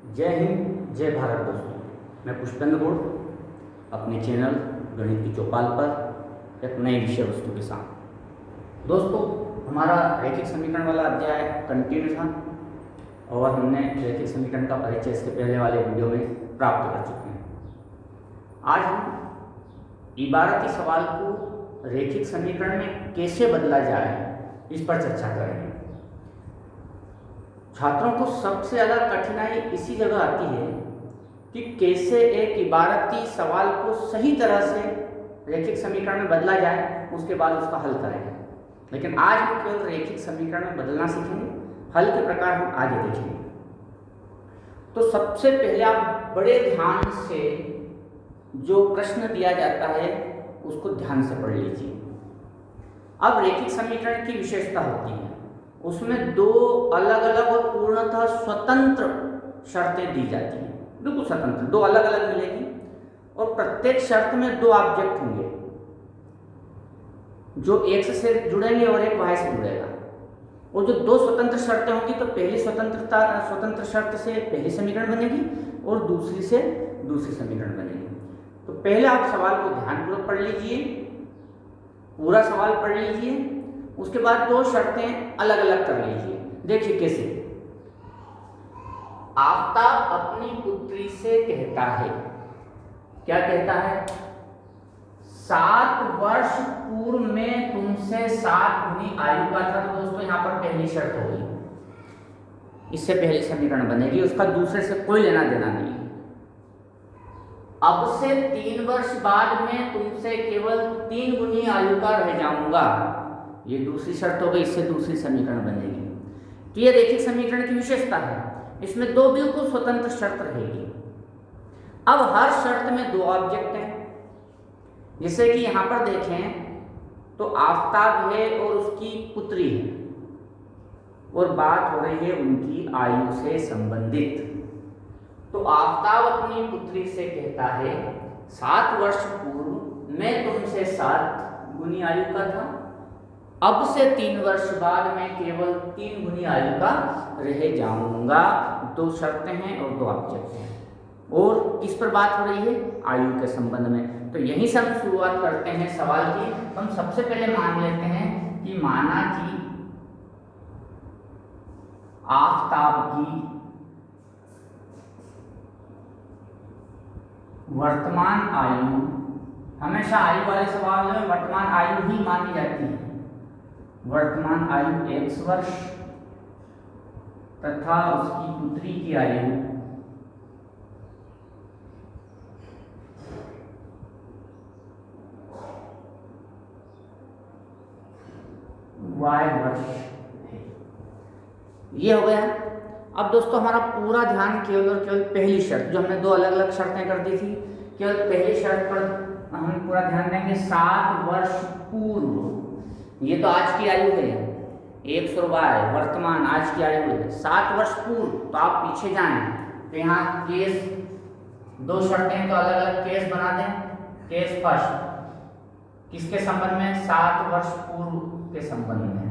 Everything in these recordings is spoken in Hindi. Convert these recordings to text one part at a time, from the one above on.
जय हिंद, जय भारत दोस्तों। मैं पुष्पेंद्र गुड़ अपने चैनल गणित की चौपाल पर एक नई विषय वस्तु के साथ। दोस्तों, हमारा रैखिक समीकरण वाला अध्याय कंटिन्यू था और हमने रैखिक समीकरण का परिचय इसके पहले वाले वीडियो में प्राप्त कर चुके हैं। आज हम इबारती सवाल को रैखिक समीकरण में कैसे बदला जाए इस पर चर्चा करेंगे। छात्रों को सबसे ज़्यादा कठिनाई इसी जगह आती है कि कैसे एक इबारती सवाल को सही तरह से रैखिक समीकरण में बदला जाए, उसके बाद उसका हल करें। लेकिन आज हम केवल रैखिक समीकरण में बदलना सीखेंगे, हल के प्रकार हम आगे देखेंगे। तो सबसे पहले आप बड़े ध्यान से जो प्रश्न दिया जाता है उसको ध्यान से पढ़ लीजिए। अब रैखिक समीकरण की विशेषता होती है, उसमें दो अलग अलग और पूर्णतः स्वतंत्र शर्तें दी जाती हैं, बिल्कुल स्वतंत्र, दो अलग अलग मिलेगी और प्रत्येक शर्त में दो ऑब्जेक्ट होंगे, जो x से जुड़ेंगे और एक y से जुड़ेगा। और जो दो स्वतंत्र शर्तें होंगी तो पहली स्वतंत्र शर्त से पहली समीकरण बनेगी और दूसरी से दूसरी समीकरण बनेगी। तो पहले आप सवाल को ध्यानपूर्वक पढ़ लीजिए, पूरा सवाल पढ़ लीजिए, उसके बाद दो शर्तें अलग अलग कर लीजिए। देखिए कैसे। आफताब अपनी पुत्री से कहता है, क्या कहता है? 7 वर्ष पूर्व में तुमसे 7 गुनी आयु का था। तो दोस्तों यहाँ पर पहली शर्त होगी, इससे पहली समीकरण बनेगी, उसका दूसरे से कोई लेना देना नहीं। अब से 3 वर्ष बाद में तुमसे केवल 3 गुनी आयु का रह जाऊंगा, ये दूसरी शर्त हो गई, इससे दूसरी समीकरण बनेगी। तो ये रैखिक समीकरण की विशेषता है, इसमें दो बिल्कुल स्वतंत्र शर्त रहेगी। अब हर शर्त में दो ऑब्जेक्ट हैं, जैसे कि यहां पर देखें तो आफताब है और उसकी पुत्री है और बात हो रही है उनकी आयु से संबंधित। तो आफताब अपनी पुत्री से कहता है 7 वर्ष पूर्व मैं तुमसे 7 गुनी आयु का था, अब से 3 वर्ष बाद मैं केवल 3 गुनी आयु का रह जाऊंगा। दो शर्तें हैं और दो ऑब्जेक्ट हैं, और किस पर बात हो रही है? आयु के संबंध में। तो यहीं से हम शुरुआत करते हैं सवाल की। हम सबसे पहले मान लेते हैं कि माना कि आफताब की वर्तमान आयु, हमेशा आयु वाले सवाल में वर्तमान आयु ही मानी जाती है। वर्तमान आयु x वर्ष तथा उसकी पुत्री की आयु y वर्ष है। ये हो गया। अब दोस्तों हमारा पूरा ध्यान केवल और केवल पहली शर्त, जो हमने दो अलग अलग शर्तें कर दी थी, केवल पहली शर्त पर हम पूरा ध्यान देंगे। 7 वर्ष पूर्व, ये तो आज की आयु है, x और y वर्तमान आज की आयु है। 7 वर्ष पूर्व, तो आप पीछे जाएं तो यहाँ केस, दो शर्तें तो अलग अलग केस बना दें। केस फर्स्ट किसके संबंध में? 7 वर्ष पूर्व के संबंध में।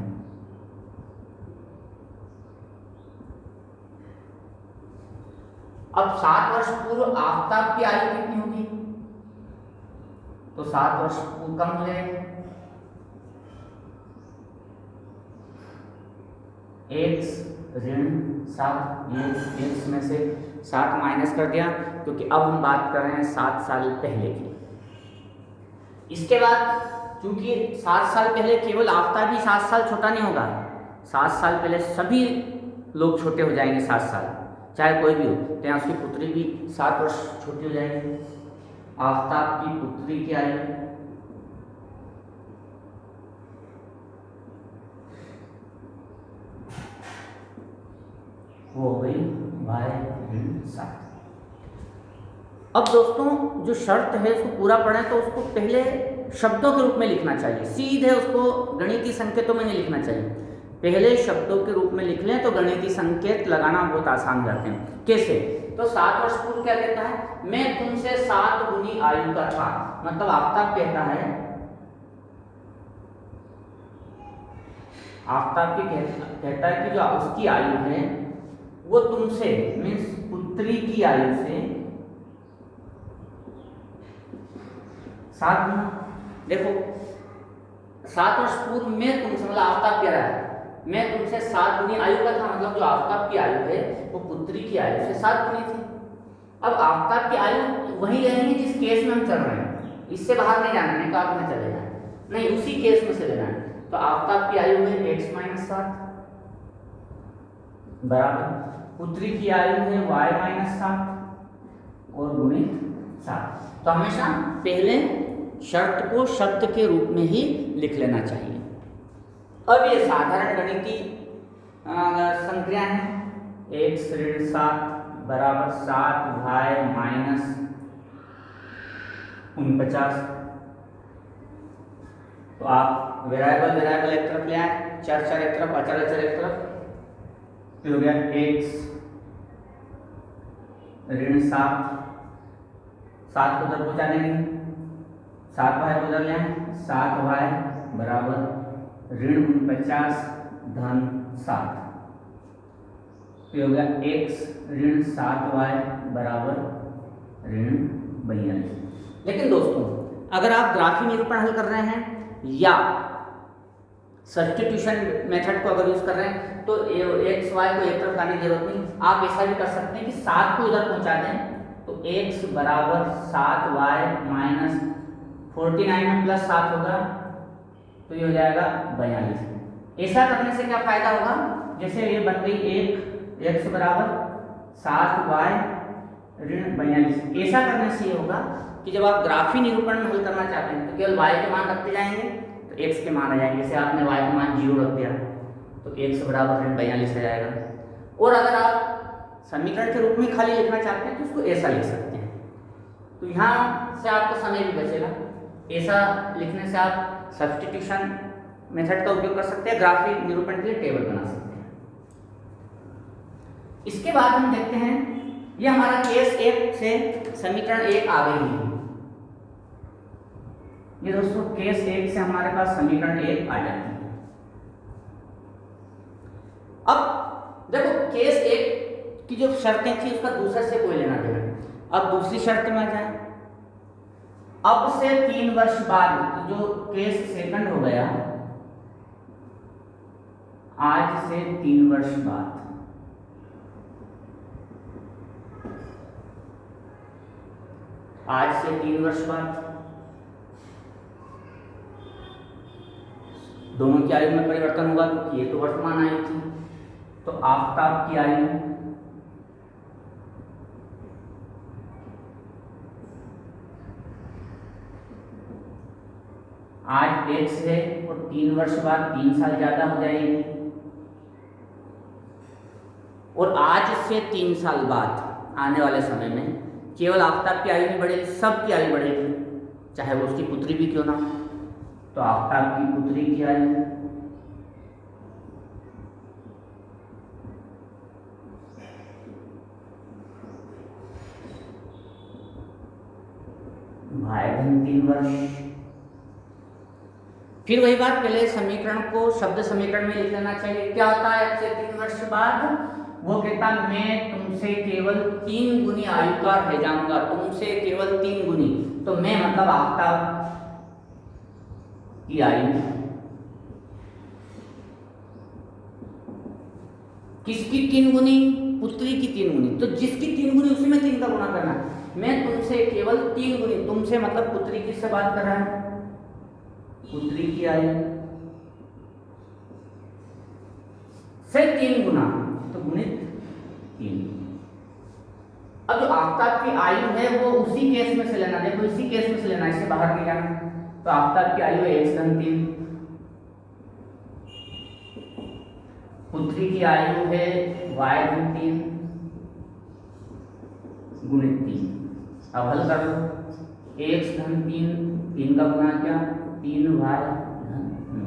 अब 7 वर्ष पूर्व आफताब की आयु कितनी होगी? तो 7 वर्ष पूर्व कम हो जाएगी, x ऋण 7, ये x में से 7 माइनस कर दिया, क्योंकि अब हम बात कर रहे हैं 7 साल पहले की। इसके बाद चूंकि 7 साल पहले केवल आफताब ही 7 साल छोटा नहीं होगा, 7 साल पहले सभी लोग छोटे हो जाएंगे। 7 साल चाहे कोई भी हो, तो यहाँ उसकी पुत्री भी 7 वर्ष छोटी हो जाएगी। आफताब की पुत्री की आयु वो हो गई y/7। अब दोस्तों जो शर्त है उसको पूरा पढ़ें तो उसको पहले शब्दों के रूप में लिखना चाहिए, सीधे उसको गणितीय संकेतों में नहीं लिखना चाहिए। पहले शब्दों के रूप में लिख लें तो गणितीय संकेत लगाना बहुत आसान हो जाते हैं। कैसे? तो 7 वर्ष पूर्व क्या कहता है? मैं तुमसे 7 गुनी आयु का था। मतलब आफताब कहता है, आफताब की कहता है कि जो उसकी आयु है वो तुमसे मीन्स पुत्री की आयु से 7 गुना। देखो 7 वर्ष पूर्व में तुमसे, मतलब आफ्ताब कह रहा है, मैं तुमसे 7 गुनी आयु का था, मतलब जो आफ्ताब की आयु है वो पुत्री की आयु से 7 गुनी थी। अब आफ्ताब की आयु वही रहेगी जिस केस में हम चल रहे हैं, इससे बाहर नहीं जाना, नहीं कहा में चलेगा नहीं, उसी केस में से लेना है। तो आफ्ताब की आयु है x - 7 बराबर पुत्री की आयु है y - 7 और गुणित 7। तो हमेशा पहले शर्त को शब्द के रूप में ही लिख लेना चाहिए। अब ये साधारण गणितीय संक्रिया है, x ऋण 7 बराबर 7y माइनस 49। तो आप वेरिएबल एक तरफ ले आए, चर एक तरफ, अचर एक तरफ, फिर हो गया x ऋण 7 को उधर पहुंचा देंगे, 7y को उधर ले आए, 7y बराबर ऋण 49 धन 7। फिर हो गया x ऋण 7y बराबर ऋण 42। लेकिन दोस्तों अगर आप ग्राफी निरूपण हल कर रहे हैं या सब्स्टिट्यूशन मेथड को अगर यूज कर रहे हैं तो x y को एक तरफ लाने की जरूरत नहीं। आप ऐसा भी कर सकते हैं कि 7 को इधर पहुंचा दें, तो x बराबर 7y माइनस 49 में प्लस 7 होगा, तो ये हो जाएगा 42। ऐसा करने से क्या फायदा होगा, जैसे ये बन गई x बराबर 7y ऋण 42। ऐसा करने से ये होगा कि जब आप ग्राफी निरूपण में हल करना चाहते हैं तो केवल y के मान रखते जाएंगे तो x के मान आ जाएंगे। जैसे आपने y का मान 0 रख दिया तो x बराबर ऋण 42 आ जाएगा। और अगर आप समीकरण के रूप में खाली लिखना चाहते हैं तो उसको ऐसा लिख सकते हैं, तो यहाँ से आपको समय भी बचेगा। ऐसा लिखने से आप सब्स्टिट्यूशन मेथड का उपयोग कर सकते हैं, ग्राफी निरूपण के लिए टेबल बना सकते हैं। इसके बाद हम देखते हैं, ये हमारा केस 1 से समीकरण 1 आ गई है। ये दोस्तों केस 1 से हमारे पास समीकरण 1 आ जाती है। अब देखो केस 1 की जो शर्तें थी उसका दूसरे से कोई लेना देना। अब दूसरी शर्त में आ जाए, अब से 3 वर्ष बाद, जो केस सेकंड हो गया, आज से 3 वर्ष बाद, आज से 3 वर्ष बाद दोनों की आयु में परिवर्तन होगा, क्योंकि ये तो वर्तमान आयु थी। तो आफ्ताब की आयु आज x है और 3 वर्ष बाद 3 साल ज्यादा हो जाएगी, और आज से 3 साल बाद आने वाले समय में केवल आफ्ताब की आयु नहीं बढ़ेगी, सबकी आयु बढ़ेगी, चाहे वो उसकी पुत्री भी क्यों ना। तो आफ्ताब की पुत्री की आयु भाई 3 वर्ष। फिर वही बात, पहले समीकरण को शब्द समीकरण में लिख लेना चाहिए। क्या होता है अब से 3 वर्ष बाद? वो कहता मैं तुमसे केवल 3 गुनी आयु का रह जाऊंगा, तुमसे केवल 3 गुनी। तो मैं मतलब आफ्ताब की आयु, किसकी 3 गुनी? पुत्री की 3 गुनी। तो जिसकी 3 गुनी उसी में 3 का गुना करना। मैं तुमसे केवल 3 गुनी, तुमसे मतलब पुत्री किससे बात कर रहा है? पुत्री की आयु से 3 गुना, तो गुणित 3। अब जो आफ्ताब की आयु है वो उसी केस में से लेना, देखो इसी केस में से लेना, इससे बाहर नहीं जाना। तो आफ्ताब की आयु है x धन 3, पुत्री की आयु है y धन 3 गुणित 3। अब हल कर लो, x धन 3 का गुना क्या? 3y धन 9।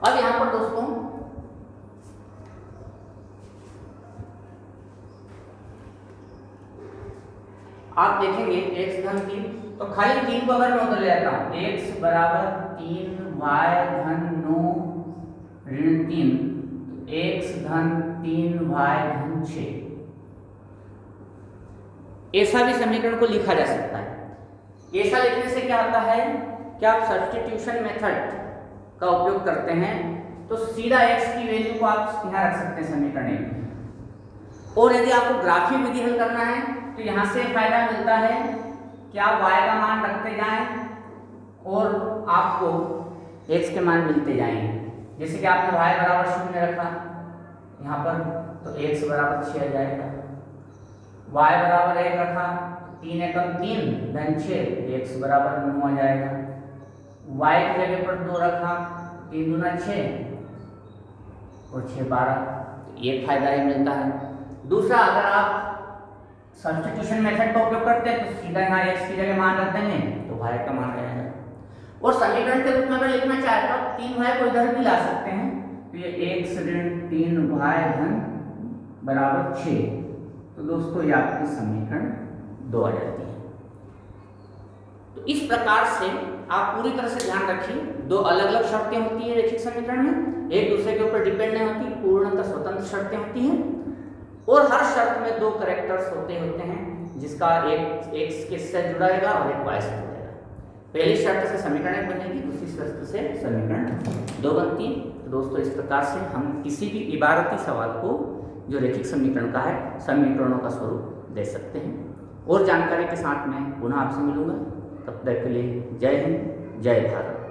अब यहां पर दोस्तों आप देखेंगे x धन 3, तो खाली 3 को अगर मैं उधर ले आता हूं, x बराबर 3y धन 9 ऋण 3, तो x धन 3y धन 6। ऐसा भी समीकरण को लिखा जा सकता है। ऐसा लिखने से क्या होता है कि आप सब्स्टिट्यूशन मेथड का उपयोग करते हैं तो सीधा x की वैल्यू को आप यहाँ रख सकते हैं समीकरण में। और यदि आपको ग्राफीय विधि हल करना है तो यहाँ से फायदा मिलता है कि आप y का मान रखते जाएं और आपको x के मान मिलते जाएंगे। जैसे कि आपने y बराबर 0 रखा यहाँ पर तो x बराबर 6 आ जाएगा, y बराबर 1 रखा 3 एकम 3 धन 6 x बराबर 9 आ जाएगा, y की जगह पर 2 रखा 3 दूना 6 और 6 12। ये फायदा ये मिलता है। दूसरा, अगर आप सब्स्टिट्यूशन मेथड का उपयोग करते हैं तो सीधा यहाँ x की जगह मान रख देंगे तो y का मान आ जाएगा। और समीकरण के रूप में अगर लिखना चाहे तो 3y को इधर भी ला सकते हैं तो ये x ऋण 3y धन बराबर 6। तो दोस्तों ये आपकी समीकरण 2 आ जाती है। तो इस प्रकार से आप पूरी तरह से ध्यान रखिए, दो अलग अलग शर्तें होती है रैखिक समीकरण में, एक दूसरे के ऊपर डिपेंड नहीं होती, पूर्णतः स्वतंत्र शर्तें होती हैं। और हर शर्त में दो कैरेक्टर्स होते हैं जिसका एक x के से जुड़ाएगा और एक y से जुड़ाएगा। पहली शर्त से समीकरण 1 बनेगी, दूसरी शर्त से समीकरण 2 बनती है। तो दोस्तों इस प्रकार से हम किसी भी इबारती सवाल को जो रैखिक समीकरण का है समीकरणों का स्वरूप दे सकते हैं। और जानकारी के साथ मैं पुनः आपसे मिलूंगा। तब तक के लिए जय हिंद, जय भारत।